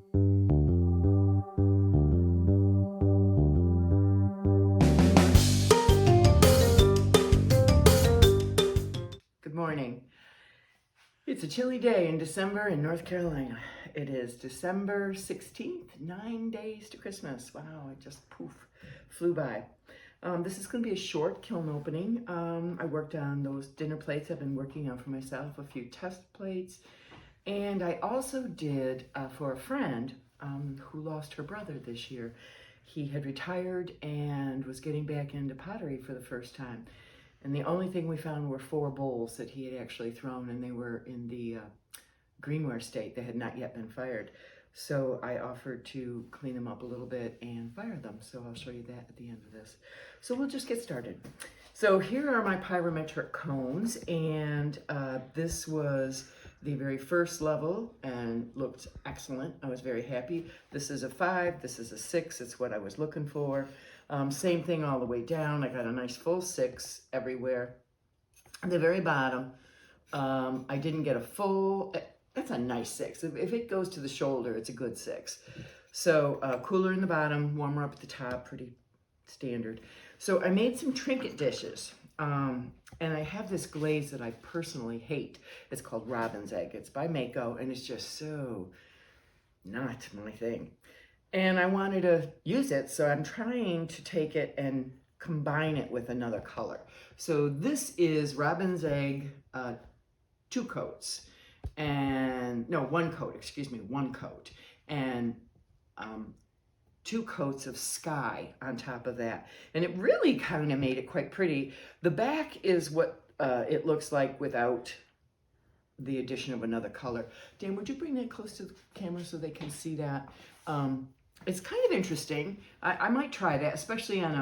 Good morning. It's a chilly day in December in North Carolina. It is December 16th, 9 days to Christmas. Wow, it just flew by. This is going to be a short kiln opening. I worked on those dinner plates I've been working on for myself, a few test plates. And I also did for a friend who lost her brother this year. He had retired and was getting back into pottery for the first time. And the only thing we found were 4 bowls that he had actually thrown, and they were in the greenware state. They had not yet been fired. So I offered to clean them up a little bit and fire them. So I'll show you that at the end of this. So we'll just get started. So here are my pyrometric cones, and this was the very first level and looked excellent. I was very happy. This is a 5, this is a 6. It's what I was looking for. Same thing all the way down. I got a nice full 6 everywhere. At the very bottom, I didn't get a full, that's a nice 6. If it goes to the shoulder, it's a good 6. So cooler in the bottom, warmer up at the top, pretty standard. So I made some trinket dishes. And I have this glaze that I personally hate. It's called Robin's Egg. It's by Mako, and it's just so not my thing. And I wanted to use it, so I'm trying to take it and combine it with another color. So this is Robin's Egg 2 coats, and no, 1 coat, excuse me, 1 coat, and 2 coats of sky on top of that. And it really kind of made it quite pretty. The back is what it looks like without the addition of another color. Dan, would you bring that close to the camera so they can see that? It's kind of interesting. I might try that, especially on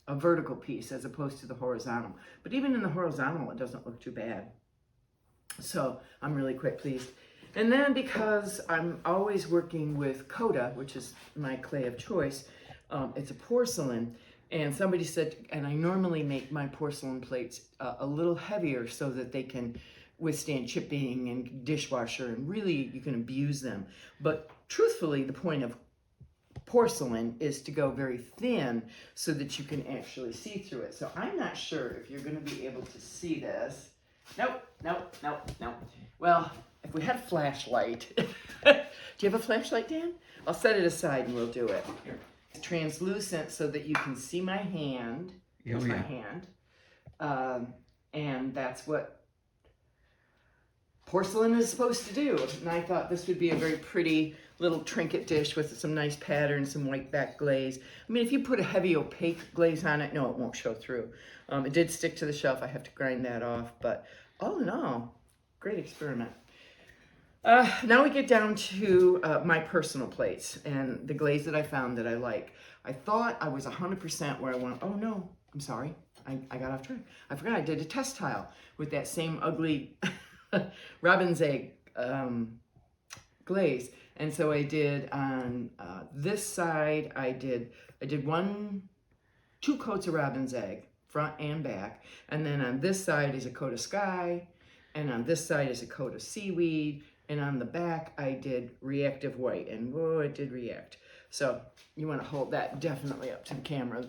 a vertical piece as opposed to the horizontal. But even in the horizontal, it doesn't look too bad. So I'm really quite pleased. And then because I'm always working with Coda, which is my clay of choice, it's a porcelain. And somebody said, and I normally make my porcelain plates a little heavier so that they can withstand chipping and dishwasher, and really you can abuse them. But truthfully, the point of porcelain is to go very thin so that you can actually see through it. So I'm not sure if you're going to be able to see this. Nope. Well, if we had a flashlight. Do you have a flashlight, Dan? I'll set it aside and we'll do it. Here. It's translucent so that you can see my hand. Here's my hand. And that's what porcelain is supposed to do. And I thought this would be a very pretty little trinket dish with some nice patterns, some white back glaze. I mean, if you put a heavy opaque glaze on it, no, it won't show through. It did stick to the shelf. I have to grind that off, but all in all, great experiment. Now we get down to my personal plates and the glaze that I found that I like. I thought I was 100% where I want. Oh no, I'm sorry. I got off track. I forgot I did a test tile with that same ugly Robin's Egg glaze. And so I did on this side, I did 2 coats of Robin's Egg, front and back. And then on this side is a coat of sky, and on this side is a coat of seaweed. And on the back, I did reactive white, and whoa, it did react. So you want to hold that definitely up to the camera.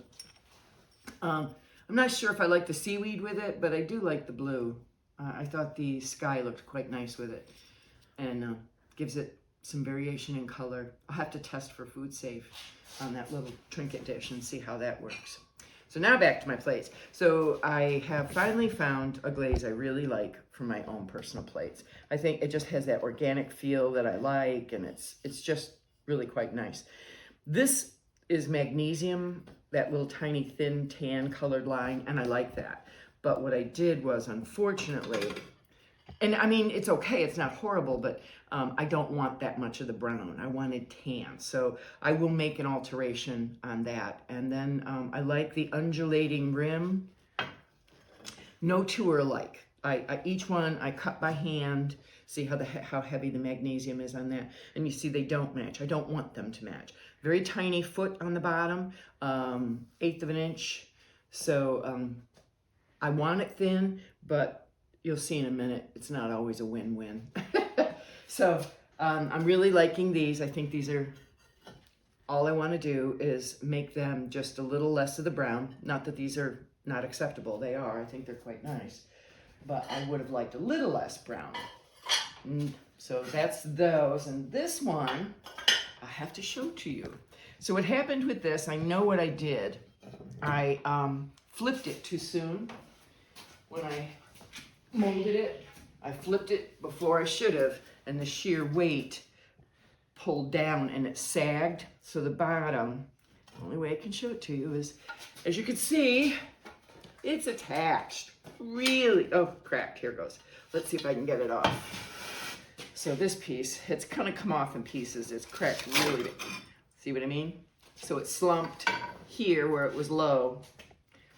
I'm not sure if I like the seaweed with it, but I do like the blue. I thought the sky looked quite nice with it, and gives it some variation in color. I'll have to test for food safe on that little trinket dish and see how that works. So now back to my plates. So I have finally found a glaze I really like for my own personal plates. I think it just has that organic feel that I like, and it's just really quite nice. This is magnesium, that little tiny thin tan colored line, and I like that. But what I did was, unfortunately, and I mean, it's okay, it's not horrible, but I don't want that much of the brown. I wanted tan. So I will make an alteration on that. And then I like the undulating rim. No 2 are alike. Each one I cut by hand. See how heavy the magnesium is on that. And you see they don't match. I don't want them to match. Very tiny foot on the bottom, 1/8 of an inch. So I want it thin, but you'll see in a minute, it's not always a win-win. So I'm really liking these. I think these are, all I want to do is make them just a little less of the brown. Not that these are not acceptable. They are. I think they're quite nice. But I would have liked a little less brown. So that's those. And this one, I have to show to you. So what happened with this, I know what I did. I flipped it too soon. When I molded it, I flipped it before I should have, and the sheer weight pulled down and it sagged. So the bottom, the only way I can show it to you is, as you can see, it's attached. Really, oh crap, here it goes. Let's see if I can get it off. So this piece, it's kind of come off in pieces. It's cracked really big. See what I mean? So it slumped here where it was low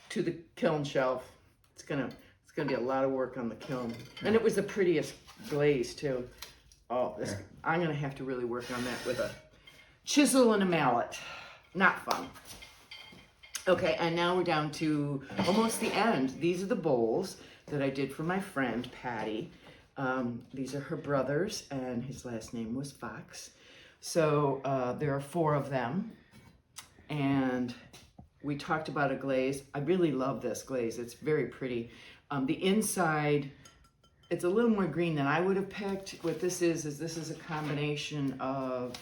to the kiln shelf. It's gonna be a lot of work on the kiln. And it was the prettiest glaze too. Oh, this, I'm gonna have to really work on that with a chisel and a mallet. Not fun. Okay, and now we're down to almost the end. These are the bowls that I did for my friend, Patty. These are her brothers, and his last name was Fox. So there are 4 of them, and we talked about a glaze. I really love this glaze. It's very pretty. The inside, it's a little more green than I would have picked. What this is this is a combination of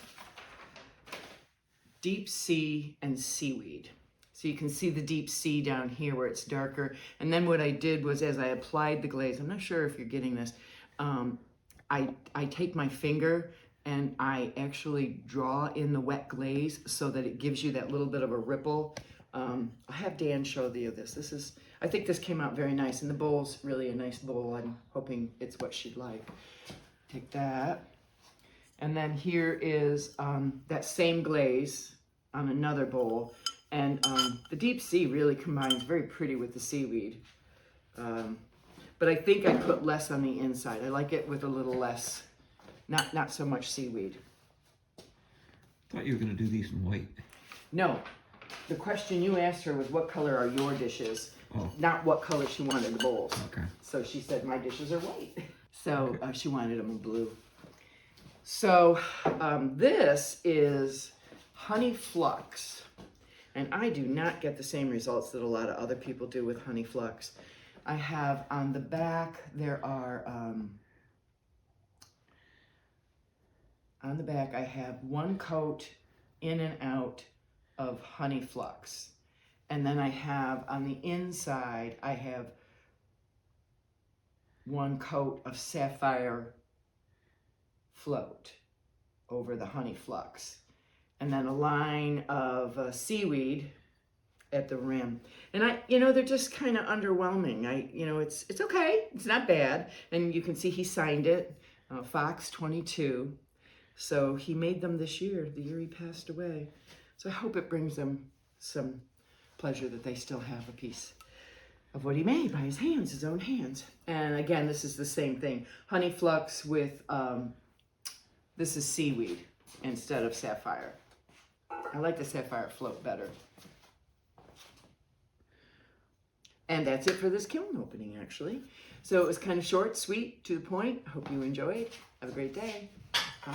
deep sea and seaweed. So you can see the deep sea down here where it's darker. And then what I did was, as I applied the glaze, I'm not sure if you're getting this, I take my finger and I actually draw in the wet glaze so that it gives you that little bit of a ripple. I'll have Dan show you this. I think this came out very nice, and the bowl's really a nice bowl. I'm hoping it's what she'd like. Take that. And then here is that same glaze on another bowl. And the deep sea really combines very pretty with the seaweed. But I think I put less on the inside. I like it with a little less, not so much seaweed. I thought you were going to do these in white. No. The question you asked her was, what color are your dishes? Oh. Not what color she wanted the bowls. Okay. So she said, my dishes are white. So she wanted them in blue. So this is honey flux. And I do not get the same results that a lot of other people do with honey flux. I have on the back, there are, on the back I have 1 coat in and out of honey flux. And then I have on the inside, I have 1 coat of sapphire float over the honey flux. And then a line of seaweed at the rim. And they're just kind of underwhelming. It's okay. It's not bad. And you can see he signed it, Fox 22. So he made them this year, the year he passed away. So I hope it brings them some pleasure that they still have a piece of what he made by his hands, his own hands. And again, this is the same thing. Honey flux with, this is seaweed instead of sapphire. I like the sapphire float better. And that's it for this kiln opening, actually. So it was kind of short, sweet, to the point. Hope you enjoyed. Have a great day. Bye.